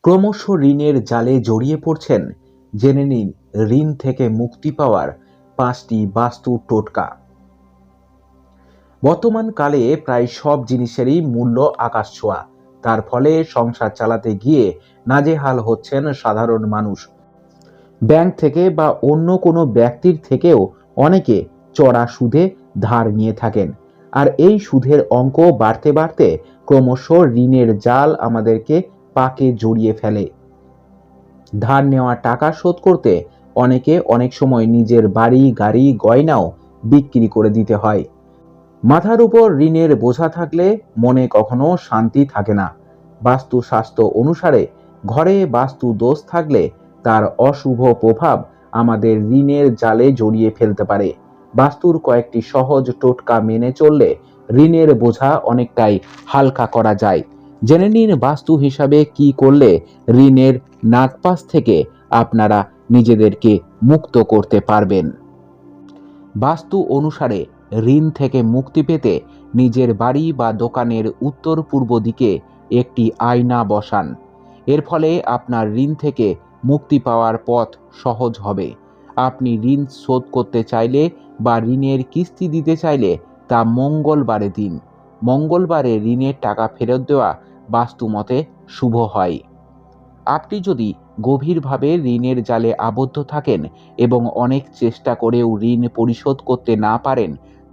ক্রমশ ঋণের জালে জড়িয়ে পড়ছেন? জেনে নিন ঋণ থেকে মুক্তি পাওয়ার 5টি বাস্তু টোটকা। বর্তমান কালে প্রায় সব জিনিসেরই মূল্য আকাশছোঁয়া। তার ফলে সংসার চালাতে গিয়ে নাজেহাল হচ্ছেন সাধারণ মানুষ। ব্যাংক থেকে বা অন্য কোনো ব্যক্তির থেকেও অনেকে চড়া সুদে ধার নিয়ে থাকেন। আর এই সুদের অঙ্ক বাড়তে বাড়তে ক্রমশ ঋণের জাল আমাদেরকে পাকে জড়িয়ে ফেলে। ধার নেওয়া টাকা শোধ করতে অনেকে অনেক সময় নিজের বাড়ি, গাড়ি, গয়নাও বিক্রি করে দিতে হয়। মাথার উপর ঋণের বোঝা থাকলে মনে কখনো শান্তি থাকে না। বাস্তু শাস্ত্র অনুসারে ঘরে বাস্তু দোষ থাকলে তার অশুভ প্রভাব আমাদের ঋণের জালে জড়িয়ে ফেলতে পারে। বাস্তুর কয়েকটি সহজ টোটকা মেনে চললে ঋণের বোঝা অনেকটাই হালকা করা যায়। জেনে নিন বাস্তু হিসাবে কি করলে ঋণের নাগপাশ থেকে আপনারা নিজেদেরকে মুক্ত করতে পারবেন। বাস্তু অনুসারে ঋণ থেকে মুক্তি পেতে নিজের বাড়ি বা দোকানের উত্তর পূর্ব দিকে একটি আয়না বসান। এর ফলে আপনার ঋণ থেকে মুক্তি পাওয়ার পথ সহজ হবে। আপনি ঋণ শোধ করতে চাইলে বা ঋণের কিস্তি দিতে চাইলে তা মঙ্গলবারে দিন। মঙ্গলবারে ঋণের টাকা ফেরত দেওয়া বাস্তুমতে শুভ হয়। আপনি যদি গভীরভাবে ঋণের জালে আবদ্ধ থাকেন এবং অনেক চেষ্টা করেও ঋণ পরিশোধ করতে না পারেন,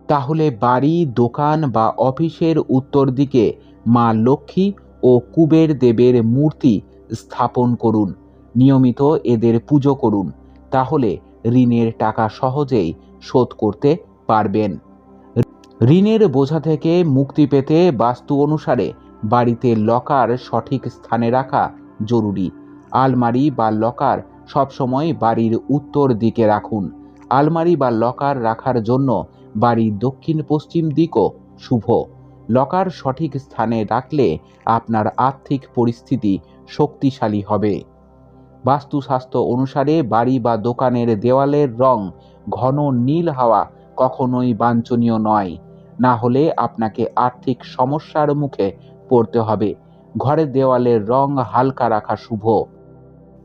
তাহলে বাড়ি, দোকান বা অফিসের উত্তর দিকে মা লক্ষ্মী ও কুবের দেবের মূর্তি স্থাপন করুন। নিয়মিত এদের পুজো করুন, তাহলে ঋণের টাকা সহজেই শোধ করতে পারবেন। ঋণের বোঝা থেকে মুক্তি পেতে বাস্তু অনুসারে বাড়িতে লকার সঠিক স্থানে রাখা জরুরি। আলমারি বা লকার সবসময় বাড়ির উত্তর দিকে রাখুন। আলমারি বা লকার রাখার জন্য বাড়ির দক্ষিণ পশ্চিম দিকও শুভ। লকার সঠিক স্থানে রাখলে আপনার আর্থিক পরিস্থিতি শক্তিশালী হবে। বাস্তুশাস্ত্র অনুসারে বাড়ি বা দোকানের দেওয়ালের রং ঘন নীল হওয়া কখনোই বাঞ্ছনীয় নয়, না হলে আপনাকে আর্থিক সমস্যার মুখে পড়তে হবে। ঘরের দেওয়ালের রং হালকা রাখা শুভ।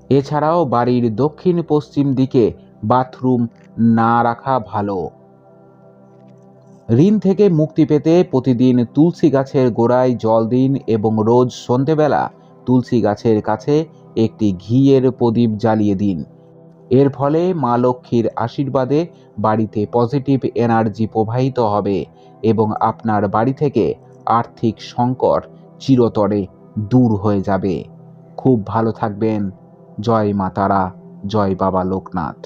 এছাড়াও বাড়ির দক্ষিণ পশ্চিম দিকে বাথরুম না রাখা ভালো। ঋণ থেকে মুক্তি পেতে প্রতিদিন তুলসী গাছের গোড়ায় জল দিন এবং রোজ সন্ধেবেলা তুলসী গাছের কাছে একটি ঘিয়ের প্রদীপ জ্বালিয়ে দিন। এর ফলে মা লক্ষ্মীর আশীর্বাদে বাড়িতে পজিটিভ এনার্জি প্রবাহিত হবে এবং আপনার বাড়ি থেকে আর্থিক সংকট চিরতরে দূর হয়ে যাবে। খুব ভালো থাকবেন। জয় মা তারা, জয় বাবা লোকনাথ।